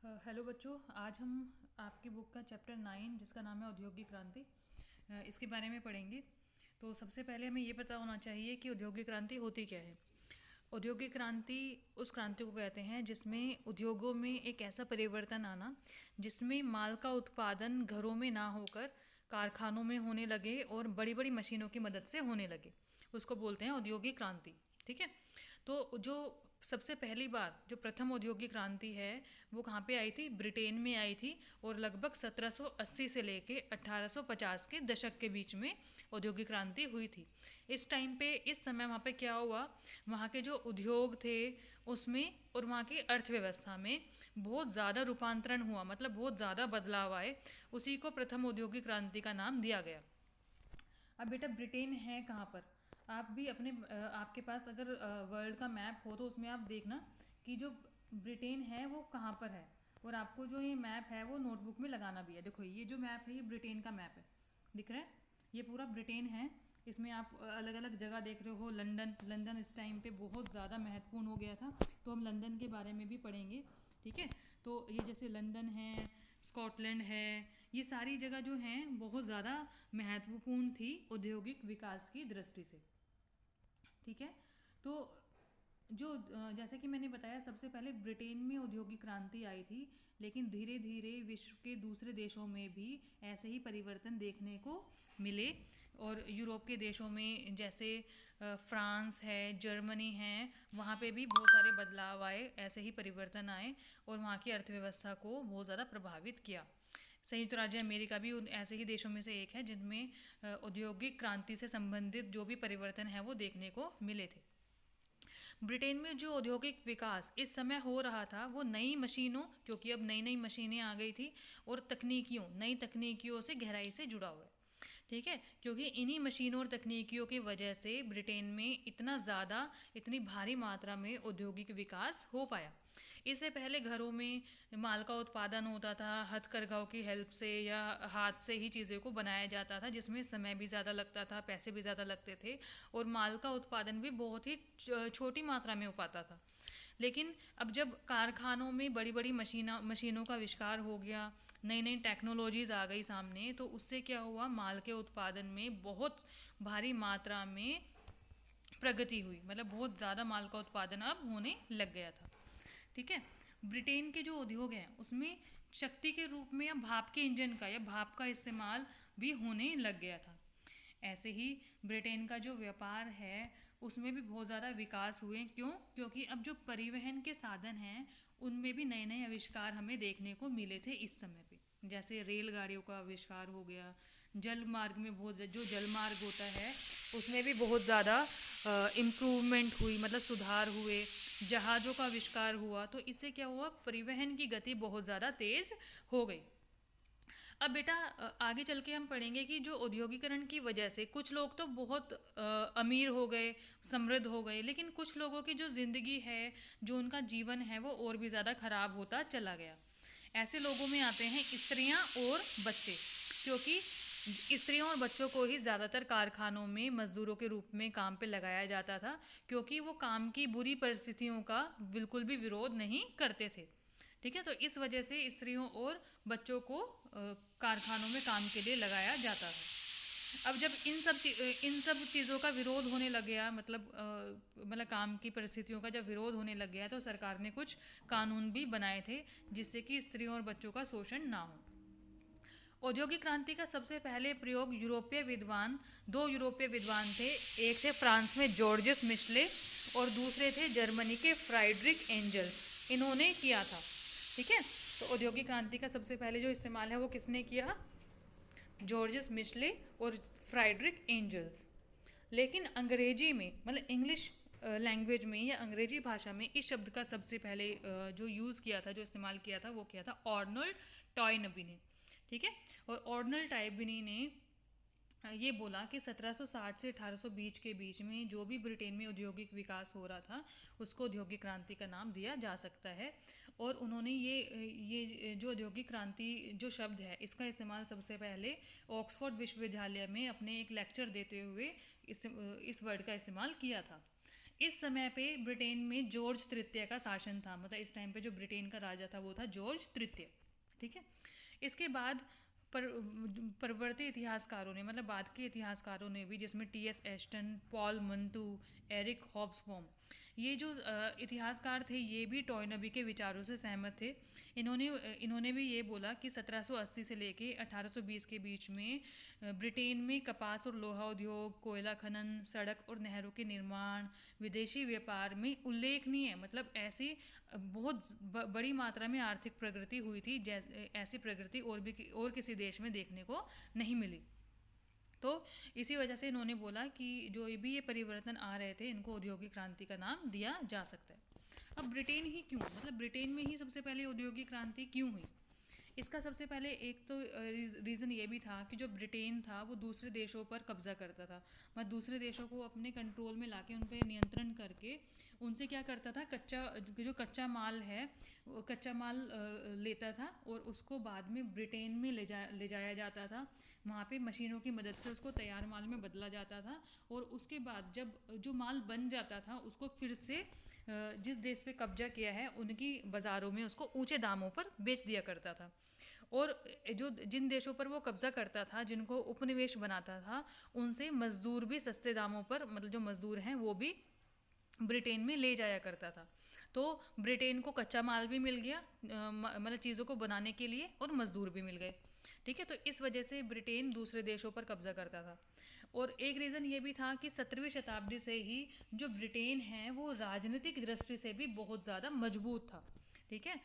Hello बच्चों, आज हम आपकी बुक का चैप्टर 9 जिसका नाम है औद्योगिक क्रांति, इसके बारे में पढ़ेंगे। तो सबसे पहले हमें ये पता होना चाहिए कि औद्योगिक क्रांति होती क्या है। औद्योगिक क्रांति उस क्रांति को कहते हैं जिसमें उद्योगों में एक ऐसा परिवर्तन आना जिसमें माल का उत्पादन घरों में ना होकर कारखानों में होने लगे और बड़ी बड़ी मशीनों की मदद से होने लगे। उसको बोलते हैं औद्योगिक क्रांति। ठीक है। तो जो सबसे पहली बार जो प्रथम औद्योगिक क्रांति है वो कहाँ पे आई थी? ब्रिटेन में आई थी। और लगभग 1780 से लेके 1850 के दशक के बीच में औद्योगिक क्रांति हुई थी। इस टाइम पे इस समय वहाँ पे क्या हुआ, वहाँ के जो उद्योग थे उसमें और वहाँ की अर्थव्यवस्था में बहुत ज़्यादा रूपांतरण हुआ, मतलब बहुत ज़्यादा बदलाव आए। उसी को प्रथम औद्योगिक क्रांति का नाम दिया गया। अब बेटा ब्रिटेन है कहाँ पर? आप भी अपने आपके पास अगर वर्ल्ड का मैप हो तो उसमें आप देखना कि जो ब्रिटेन है वो कहाँ पर है। और आपको जो ये मैप है वो नोटबुक में लगाना भी है। देखो ये जो मैप है ये ब्रिटेन का मैप है, दिख रहा है? ये पूरा ब्रिटेन है। इसमें आप अलग अलग जगह देख रहे हो। लंदन, लंदन इस टाइम पे बहुत ज़्यादा महत्वपूर्ण हो गया था, तो हम लंदन के बारे में भी पढ़ेंगे। ठीक है। तो ये जैसे लंदन है, स्कॉटलैंड है, ये सारी जगह जो हैं बहुत ज़्यादा महत्वपूर्ण थी औद्योगिक विकास की दृष्टि से। ठीक है। तो जो जैसे कि मैंने बताया सबसे पहले ब्रिटेन में औद्योगिक क्रांति आई थी, लेकिन धीरे धीरे विश्व के दूसरे देशों में भी ऐसे ही परिवर्तन देखने को मिले। और यूरोप के देशों में जैसे फ्रांस है, जर्मनी है, वहाँ पे भी बहुत सारे बदलाव आए, ऐसे ही परिवर्तन आए और वहाँ की अर्थव्यवस्था को बहुत ज़्यादा प्रभावित किया। संयुक्त राज्य अमेरिका भी उन ऐसे ही देशों में से एक है जिनमें औद्योगिक क्रांति से संबंधित जो भी परिवर्तन है वो देखने को मिले थे। ब्रिटेन में जो औद्योगिक विकास इस समय हो रहा था वो नई मशीनों, क्योंकि अब नई नई मशीनें आ गई थी, और तकनीकियों, नई तकनीकियों से गहराई से जुड़ा हुआ है। ठीक है। क्योंकि इन्हीं मशीनों और तकनीकियों की वजह से ब्रिटेन में इतना ज़्यादा, इतनी भारी मात्रा में औद्योगिक विकास हो पाया। इससे पहले घरों में माल का उत्पादन होता था हथकरघाओं की हेल्प से या हाथ से ही चीज़ों को बनाया जाता था, जिसमें समय भी ज़्यादा लगता था, पैसे भी ज़्यादा लगते थे और माल का उत्पादन भी बहुत ही छोटी मात्रा में हो पाता था। लेकिन अब जब कारखानों में बड़ी बड़ी मशीनों का आविष्कार हो गया, नई नई टेक्नोलॉजीज आ गई सामने, तो उससे क्या हुआ, माल के उत्पादन में बहुत भारी मात्रा में प्रगति हुई, मतलब बहुत ज़्यादा माल का उत्पादन अब होने लग गया था। ठीक है। ब्रिटेन के जो उद्योग हैं उसमें शक्ति के रूप में या भाप के इंजन का या भाप का इस्तेमाल भी होने लग गया था। ऐसे ही ब्रिटेन का जो व्यापार है उसमें भी बहुत ज़्यादा विकास हुए। क्यों? क्योंकि अब जो परिवहन के साधन हैं उनमें भी नए नए आविष्कार हमें देखने को मिले थे इस समय पे। जैसे रेलगाड़ियों का आविष्कार हो गया, जल मार्ग में जो जल मार्ग होता है उसमें भी बहुत ज़्यादा इम्प्रूवमेंट हुई, मतलब सुधार हुए। जहाज़ों का आविष्कार हुआ, तो इससे क्या हुआ, परिवहन की गति बहुत ज़्यादा तेज़ हो गई। अब बेटा आगे चल के हम पढ़ेंगे कि जो औद्योगिकरण की वजह से कुछ लोग तो बहुत अमीर हो गए, समृद्ध हो गए, लेकिन कुछ लोगों की जो ज़िंदगी है, जो उनका जीवन है, वो और भी ज़्यादा खराब होता चला गया। ऐसे लोगों में आते हैं स्त्रियां और बच्चे, क्योंकि स्त्रियों और बच्चों को ही ज़्यादातर कारखानों में मजदूरों के रूप में काम पे लगाया जाता था, क्योंकि वो काम की बुरी परिस्थितियों का बिल्कुल भी विरोध नहीं करते थे। ठीक है। तो इस वजह से स्त्रियों और बच्चों को कारखानों में काम के लिए लगाया जाता था। अब जब इन सब चीज़ों का विरोध होने लग गया, मतलब काम की परिस्थितियों का जब विरोध होने लग गया, तो सरकार ने कुछ कानून भी बनाए थे जिससे कि स्त्रियों और बच्चों का शोषण ना हो। औद्योगिक क्रांति का सबसे पहले प्रयोग दो यूरोपीय विद्वान थे। एक थे फ्रांस में जॉर्जेस मिशले और दूसरे थे जर्मनी के फ्राइड्रिक एंजल्स, इन्होंने किया था। ठीक है। तो औद्योगिक क्रांति का सबसे पहले जो इस्तेमाल है वो किसने किया? जॉर्जेस मिशले और फ्राइड्रिक एंजल्स। लेकिन अंग्रेजी में, मतलब इंग्लिश लैंग्वेज में या अंग्रेजी भाषा में इस शब्द का सबसे पहले जो यूज़ किया था, जो इस्तेमाल किया था, वो किया था ऑर्नल्ड टॉयनबी ने। ठीक है। और ऑर्नल्ड टॉयनबी ने ये बोला कि 1760 से 1820 के बीच में जो भी ब्रिटेन में औद्योगिक विकास हो रहा था उसको औद्योगिक क्रांति का नाम दिया जा सकता है। और उन्होंने ये जो औद्योगिक क्रांति जो शब्द है इसका इस्तेमाल सबसे पहले ऑक्सफोर्ड विश्वविद्यालय में अपने एक लेक्चर देते हुए इस वर्ड का इस्तेमाल किया था। इस समय पे ब्रिटेन में जॉर्ज तृतीय का शासन था, मतलब इस टाइम पे जो ब्रिटेन का राजा था वो था जॉर्ज तृतीय। ठीक है। इसके बाद पर परवर्ती इतिहासकारों ने, मतलब बाद के इतिहासकारों ने भी, जिसमें T S. Ashton, Paul Mantoux, Eric Hobsbawm, ये जो इतिहासकार थे ये भी टॉयनबी के विचारों से सहमत थे। इन्होंने भी ये बोला कि 1780 से लेके 1820 के बीच में ब्रिटेन में कपास और लोहा उद्योग, कोयला खनन, सड़क और नहरों के निर्माण, विदेशी व्यापार में उल्लेखनीय, मतलब ऐसी बहुत बड़ी मात्रा में आर्थिक प्रगति हुई थी, ऐसी प्रगति और किसी देश में देखने को नहीं मिली। तो इसी वजह से इन्होंने बोला कि जो भी ये परिवर्तन आ रहे थे इनको औद्योगिक क्रांति का नाम दिया जा सकता है। अब ब्रिटेन ही क्यों, मतलब ब्रिटेन में ही सबसे पहले औद्योगिक क्रांति क्यों हुई? इसका सबसे पहले एक तो रीज़न ये भी था कि जो ब्रिटेन था वो दूसरे देशों पर कब्जा करता था, मतलब दूसरे देशों को अपने कंट्रोल में लाके उन पर नियंत्रण करके उनसे क्या करता था, जो कच्चा माल है वो कच्चा माल लेता था और उसको बाद में ब्रिटेन में ले जाया जाता था। वहाँ पे मशीनों की मदद से उसको तैयार माल में बदला जाता था और उसके बाद जब जो माल बन जाता था उसको फिर से जिस देश पे कब्जा किया है उनकी बाज़ारों में उसको ऊंचे दामों पर बेच दिया करता था। और जो जिन देशों पर वो कब्जा करता था, जिनको उपनिवेश बनाता था, उनसे मजदूर भी सस्ते दामों पर, मतलब जो मजदूर हैं वो भी ब्रिटेन में ले जाया करता था। तो ब्रिटेन को कच्चा माल भी मिल गया, मतलब चीज़ों को बनाने के लिए, और मजदूर भी मिल गए। ठीक है। तो इस वजह से ब्रिटेन दूसरे देशों पर कब्जा करता था। और एक रीज़न ये भी था कि 17वीं शताब्दी से ही जो ब्रिटेन है वो राजनीतिक दृष्टि से भी बहुत ज़्यादा मजबूत था। ठीक है।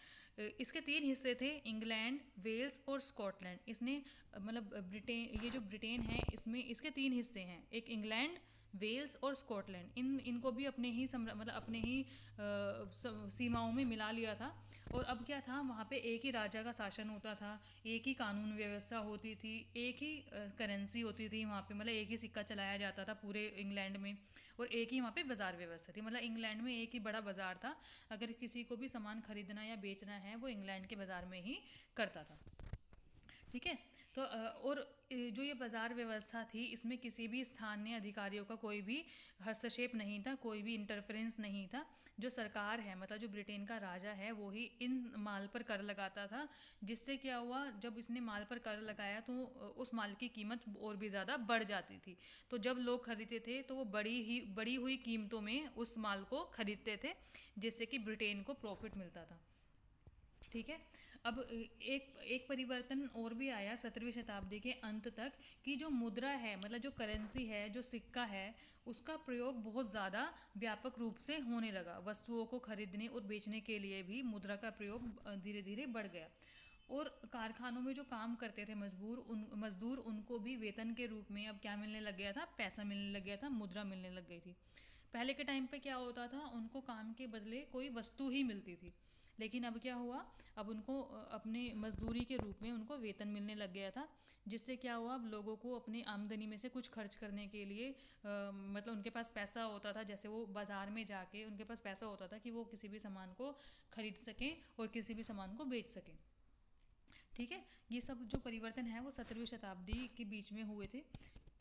इसके 3 हिस्से थे, इंग्लैंड, वेल्स और स्कॉटलैंड। इसने मतलब ब्रिटेन, ये जो ब्रिटेन है इसमें इसके 3 हिस्से हैं, एक इंग्लैंड, वेल्स और स्कॉटलैंड। इनको भी अपने ही मतलब अपने ही सीमाओं में मिला लिया था। और अब क्या था, वहाँ पे एक ही राजा का शासन होता था, एक ही कानून व्यवस्था होती थी, एक ही करेंसी होती थी वहाँ पे, मतलब एक ही सिक्का चलाया जाता था पूरे इंग्लैंड में, और एक ही वहाँ पे बाज़ार व्यवस्था थी। मतलब इंग्लैंड में एक ही बड़ा बाज़ार था, अगर किसी को भी सामान खरीदना या बेचना है वो इंग्लैंड के बाज़ार में ही करता था। ठीक है। तो और जो ये बाज़ार व्यवस्था थी इसमें किसी भी स्थानीय अधिकारियों का कोई भी हस्तक्षेप नहीं था, कोई भी इंटरफेरेंस नहीं था। जो सरकार है, मतलब जो ब्रिटेन का राजा है, वो ही इन माल पर कर लगाता था। जिससे क्या हुआ, जब इसने माल पर कर लगाया तो उस माल की कीमत और भी ज़्यादा बढ़ जाती थी। तो जब लोग खरीदते थे तो वो बड़ी हुई कीमतों में उस माल को खरीदते थे, जिससे कि ब्रिटेन को प्रॉफिट मिलता था। ठीक है। अब एक परिवर्तन और भी आया 17वीं शताब्दी के अंत तक, कि जो मुद्रा है, मतलब जो करेंसी है, जो सिक्का है, उसका प्रयोग बहुत ज़्यादा व्यापक रूप से होने लगा। वस्तुओं को खरीदने और बेचने के लिए भी मुद्रा का प्रयोग धीरे धीरे बढ़ गया। और कारखानों में जो काम करते थे मजदूर, उनको भी वेतन के रूप में अब क्या मिलने लग गया था, पैसा मिलने लग गया था, मुद्रा मिलने लग गई थी। पहले के टाइम पे क्या होता था, उनको काम के बदले कोई वस्तु ही मिलती थी, लेकिन अब क्या हुआ, अब उनको अपने मजदूरी के रूप में उनको वेतन मिलने लग गया था। जिससे क्या हुआ, अब लोगों को अपनी आमदनी में से कुछ खर्च करने के लिए मतलब उनके पास पैसा होता था, जैसे वो बाज़ार में जाके उनके पास पैसा होता था कि वो किसी भी सामान को खरीद सकें और किसी भी सामान को बेच सकें। ठीक है। ये सब जो परिवर्तन है वो 17वीं शताब्दी के बीच में हुए थे।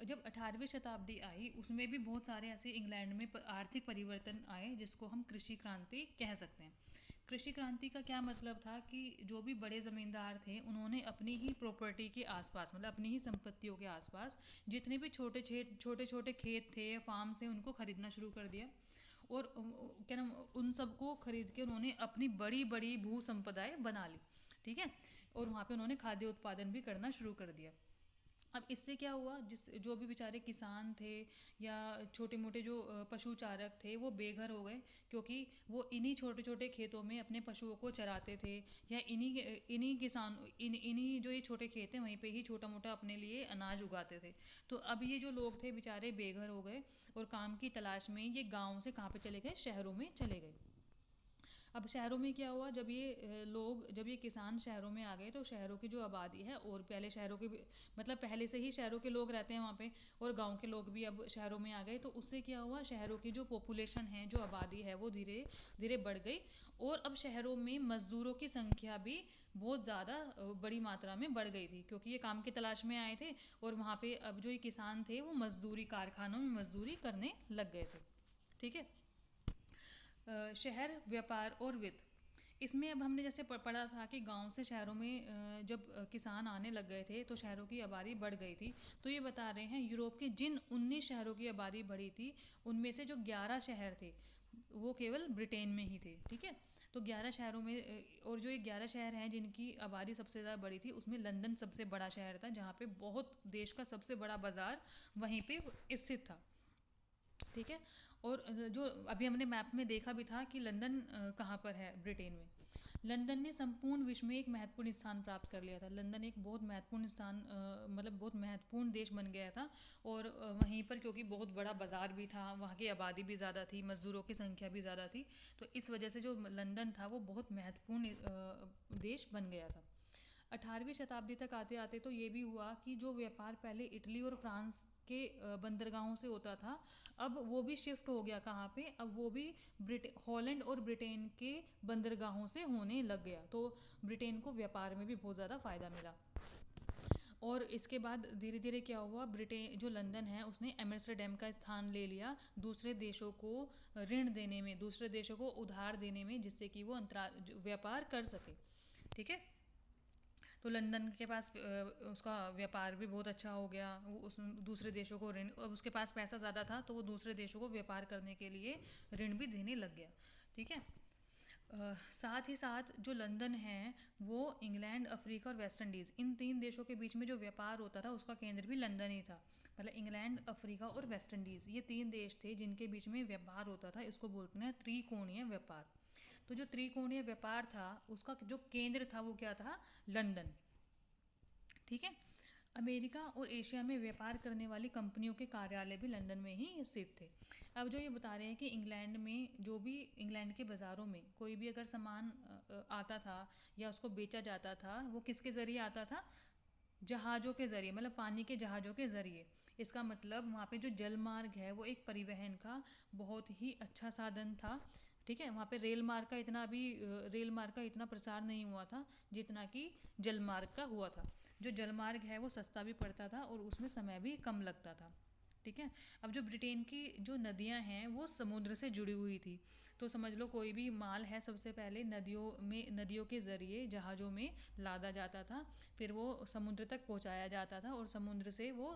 जब 18वीं शताब्दी आई उसमें भी बहुत सारे ऐसे इंग्लैंड में आर्थिक परिवर्तन आए जिसको हम कृषि क्रांति कह सकते हैं। कृषि क्रांति का क्या मतलब था कि जो भी बड़े ज़मींदार थे उन्होंने अपनी ही प्रॉपर्टी के आसपास, मतलब अपनी ही संपत्तियों के आसपास जितने भी छोटे छोटे खेत थे, फार्म से, उनको खरीदना शुरू कर दिया। और क्या नाम, उन सबको खरीद के उन्होंने अपनी बड़ी बड़ी भू संपदाएं बना ली। ठीक है। और वहाँ पे उन्होंने खाद्य उत्पादन भी करना शुरू कर दिया। अब इससे क्या हुआ, जो भी बेचारे किसान थे या छोटे मोटे जो पशु चारक थे वो बेघर हो गए, क्योंकि वो इन्हीं छोटे छोटे खेतों में अपने पशुओं को चराते थे, या इन्हीं जो ये छोटे खेत हैं वहीं पे ही छोटा मोटा अपने लिए अनाज उगाते थे। तो अब ये जो लोग थे बेचारे बेघर हो गए और काम की तलाश में ये गाँव से कहाँ पे चले गए, शहरों में चले गए। अब शहरों में क्या हुआ, जब ये किसान शहरों में आ गए तो शहरों की जो आबादी है, और पहले शहरों के मतलब पहले से ही शहरों के लोग रहते हैं वहाँ पे, और गांव के लोग भी अब शहरों में आ गए, तो उससे क्या हुआ, शहरों की जो पॉपुलेशन है, जो आबादी है, वो धीरे धीरे बढ़ गई। और अब शहरों में मज़दूरों की संख्या भी बहुत ज़्यादा बड़ी मात्रा में बढ़ गई थी, क्योंकि ये काम की तलाश में आए थे, और वहाँ पे अब जो ये किसान थे वो मजदूरी कारखानों में मजदूरी करने लग गए थे। ठीक है। शहर, व्यापार और वित्त। इसमें अब हमने जैसे पढ़ा था कि गांव से शहरों में जब किसान आने लग गए थे तो शहरों की आबादी बढ़ गई थी। तो ये बता रहे हैं यूरोप के जिन 19 शहरों की आबादी बढ़ी थी उनमें से जो 11 शहर थे वो केवल ब्रिटेन में ही थे। ठीक है, तो 11 शहरों में और जो ये 11 शहर हैं जिनकी आबादी सबसे ज़्यादा बड़ी थी उसमें लंदन सबसे बड़ा शहर था, जहाँ पे बहुत देश का सबसे बड़ा बाजार वहीं पे स्थित था। ठीक है, और जो अभी हमने मैप में देखा भी था कि लंदन कहाँ पर है ब्रिटेन में। लंदन ने संपूर्ण विश्व में एक महत्वपूर्ण स्थान प्राप्त कर लिया था। लंदन एक बहुत महत्वपूर्ण स्थान मतलब बहुत महत्वपूर्ण देश बन गया था। और वहीं पर क्योंकि बहुत बड़ा बाज़ार भी था, वहाँ की आबादी भी ज़्यादा थी, मज़दूरों की संख्या भी ज़्यादा थी, तो इस वजह से जो लंदन था वो बहुत महत्वपूर्ण देश बन गया था। 18वीं शताब्दी तक आते आते तो ये भी हुआ कि जो व्यापार पहले इटली और फ्रांस के बंदरगाहों से होता था, अब वो भी शिफ्ट हो गया कहाँ पे, अब वो भी हॉलैंड और ब्रिटेन के बंदरगाहों से होने लग गया। तो ब्रिटेन को व्यापार में भी बहुत ज़्यादा फ़ायदा मिला। और इसके बाद धीरे धीरे क्या हुआ, ब्रिटेन जो लंदन है उसने एम्स्टर्डम का स्थान ले लिया दूसरे देशों को ऋण देने में, दूसरे देशों को उधार देने में, जिससे कि वो व्यापार कर सके। ठीक है, तो लंदन के पास उसका व्यापार भी बहुत अच्छा हो गया। वो उस दूसरे देशों को ऋण, अब उसके पास पैसा ज़्यादा था तो वो दूसरे देशों को व्यापार करने के लिए ऋण भी देने लग गया। ठीक है, साथ ही साथ जो लंदन है वो इंग्लैंड, अफ्रीका और वेस्ट इंडीज़, इन 3 देशों के बीच में जो व्यापार होता था उसका केंद्र भी लंदन ही था। मतलब इंग्लैंड, अफ्रीका और वेस्ट इंडीज़ ये 3 देश थे जिनके बीच में व्यापार होता था। इसको बोलते हैं त्रिकोणीय व्यापार। तो जो त्रिकोणीय व्यापार था उसका जो केंद्र था वो क्या था, लंदन। ठीक है, अमेरिका और एशिया में व्यापार करने वाली कंपनियों के कार्यालय भी लंदन में ही स्थित थे। अब जो ये बता रहे हैं कि इंग्लैंड में जो भी इंग्लैंड के बाज़ारों में कोई भी अगर सामान आता था या उसको बेचा जाता था वो किसके ज़रिए आता था, जहाज़ों के ज़रिए, मतलब पानी के जहाज़ों के ज़रिए। इसका मतलब वहाँ पे जो जल मार्ग है वो एक परिवहन का बहुत ही अच्छा साधन था। ठीक है, वहाँ पे रेल मार्ग का इतना प्रसार नहीं हुआ था जितना कि जल मार्ग का हुआ था। जो जल मार्ग है वो सस्ता भी पड़ता था और उसमें समय भी कम लगता था। ठीक है, अब जो ब्रिटेन की जो नदियाँ हैं वो समुद्र से जुड़ी हुई थी। तो समझ लो कोई भी माल है सबसे पहले नदियों के ज़रिए जहाज़ों में लादा जाता था, फिर वो समुद्र तक पहुंचाया जाता था और समुद्र से वो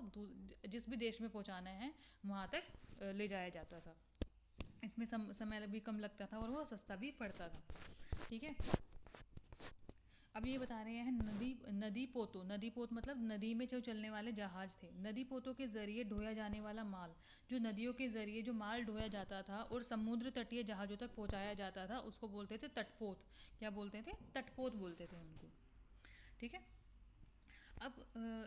जिस भी देश में पहुंचाना है वहाँ तक ले जाया जाता था। इसमें समय भी कम लगता था और वो सस्ता भी पड़ता था। ठीक है, अब ये बता रहे हैं नदी पोतों, नदी पोत मतलब नदी में जो चलने वाले जहाज थे, नदी पोतों के जरिए ढोया जाने वाला माल, जो नदियों के जरिए जो माल ढोया जाता था और समुद्र तटीय जहाज़ों तक पहुंचाया जाता था उसको बोलते थे तटपोत। क्या बोलते थे, तटपोत बोलते थे उनको। ठीक है, अब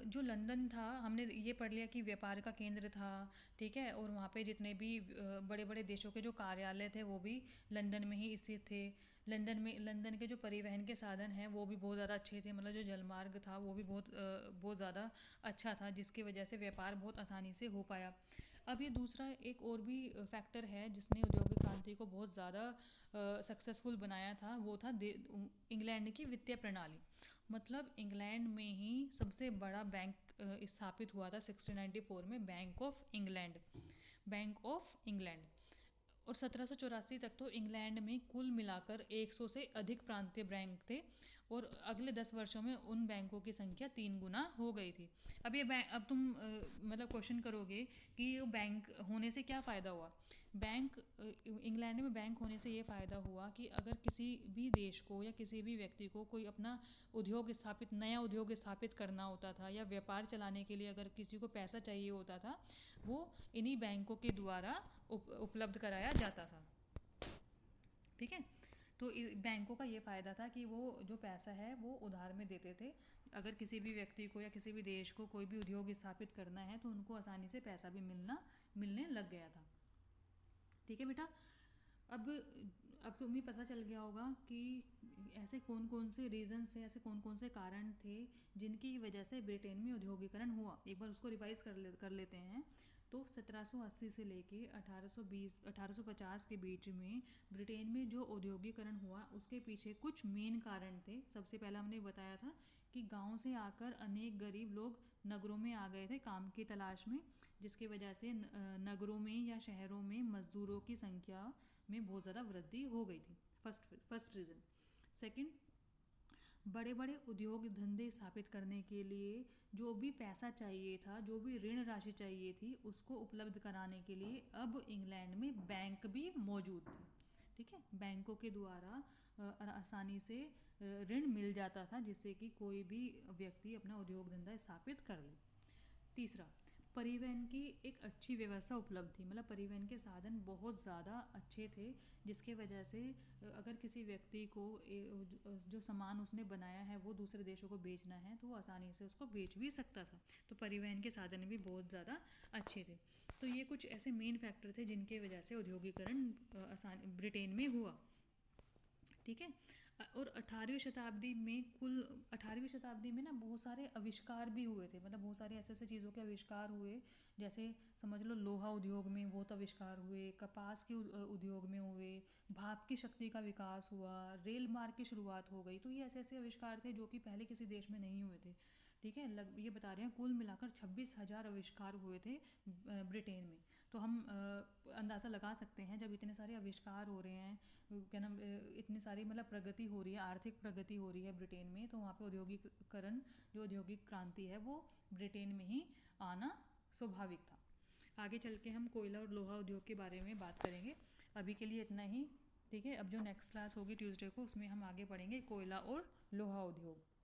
जो लंदन था हमने ये पढ़ लिया कि व्यापार का केंद्र था। ठीक है, और वहाँ पे जितने भी बड़े बड़े देशों के जो कार्यालय थे वो भी लंदन में ही स्थित थे। लंदन के जो परिवहन के साधन हैं वो भी बहुत ज़्यादा अच्छे थे, मतलब जो जलमार्ग था वो भी बहुत ज़्यादा अच्छा था, जिसकी वजह से व्यापार बहुत आसानी से हो पाया। अब ये दूसरा एक और भी फैक्टर है जिसने औद्योगिक क्रांति को बहुत ज़्यादा सक्सेसफुल बनाया था, वो था इंग्लैंड की वित्तीय प्रणाली। मतलब इंग्लैंड में ही सबसे बड़ा बैंक स्थापित हुआ था 1694 में, बैंक ऑफ इंग्लैंड। और 1784 तक तो इंग्लैंड में कुल मिलाकर 100 से अधिक प्रांतीय बैंक थे और अगले 10 वर्षों में उन बैंकों की संख्या 3 गुना हो गई थी। अब ये बैंक, अब तुम मतलब क्वेश्चन करोगे कि वो बैंक होने से क्या फ़ायदा हुआ। इंग्लैंड में बैंक होने से ये फ़ायदा हुआ कि अगर किसी भी देश को या किसी भी व्यक्ति को कोई अपना नया उद्योग स्थापित करना होता था या व्यापार चलाने के लिए अगर किसी को पैसा चाहिए होता था, वो इन्हीं बैंकों के द्वारा उपलब्ध कराया जाता था। ठीक है, तो बैंकों का ये फ़ायदा था कि वो जो पैसा है वो उधार में देते थे। अगर किसी भी व्यक्ति को या किसी भी देश को कोई भी उद्योग स्थापित करना है तो उनको आसानी से पैसा भी मिलने लग गया था। ठीक है बेटा, अब तुम्हें पता चल गया होगा कि ऐसे कौन कौन से रीजंस थे, ऐसे कौन कौन से कारण थे जिनकी वजह से ब्रिटेन में औद्योगिकरण हुआ। एक बार उसको रिवाइज कर लेते हैं। तो 1780 से लेके 1850 के बीच में ब्रिटेन में जो औद्योगिकरण हुआ उसके पीछे कुछ मेन कारण थे। सबसे पहला हमने बताया था कि गांव से आकर अनेक गरीब लोग नगरों में आ गए थे काम की तलाश में, जिसकी वजह से नगरों में या शहरों में मज़दूरों की संख्या में बहुत ज़्यादा वृद्धि हो गई थी। First reason. सेकंड, बड़े बड़े उद्योग धंधे स्थापित करने के लिए जो भी पैसा चाहिए था, जो भी ऋण राशि चाहिए थी, उसको उपलब्ध कराने के लिए अब इंग्लैंड में बैंक भी मौजूद थे। ठीक है, बैंकों के द्वारा आसानी से ऋण मिल जाता था, जिससे कि कोई भी व्यक्ति अपना उद्योग धंधा स्थापित कर ले। तीसरा, परिवहन की एक अच्छी व्यवस्था उपलब्ध थी, मतलब परिवहन के साधन बहुत ज़्यादा अच्छे थे, जिसके वजह से अगर किसी व्यक्ति को जो सामान उसने बनाया है वो दूसरे देशों को बेचना है तो वो आसानी से उसको बेच भी सकता था। तो परिवहन के साधन भी बहुत ज़्यादा अच्छे थे। तो ये कुछ ऐसे मेन फैक्टर थे जिनके वजह से औद्योगिकरण आसान ब्रिटेन में हुआ। ठीक है, और 18वीं शताब्दी में ना बहुत सारे आविष्कार भी हुए थे, मतलब बहुत सारे ऐसे ऐसे चीज़ों के आविष्कार हुए, जैसे समझ लो लोहा उद्योग में बहुत आविष्कार हुए, कपास के उद्योग में हुए, भाप की शक्ति का विकास हुआ, रेल मार्ग की शुरुआत हो गई। तो ये ऐसे ऐसे आविष्कार थे जो कि पहले किसी देश में नहीं हुए थे। ठीक है, ये बता रहे हैं कुल मिलाकर 26,000 आविष्कार हुए थे ब्रिटेन में। तो हम अंदाज़ा लगा सकते हैं, जब इतने सारे आविष्कार हो रहे हैं, क्या नाम, इतनी सारी मतलब प्रगति हो रही है, आर्थिक प्रगति हो रही है ब्रिटेन में, तो वहाँ पे औद्योगिकरण, जो औद्योगिक क्रांति है वो ब्रिटेन में ही आना स्वाभाविक था। आगे चल के हम कोयला और लोहा उद्योग के बारे में बात करेंगे। अभी के लिए इतना ही। ठीक है, अब जो नेक्स्ट क्लास होगी ट्यूसडे को, उसमें हम आगे पढ़ेंगे कोयला और लोहा उद्योग।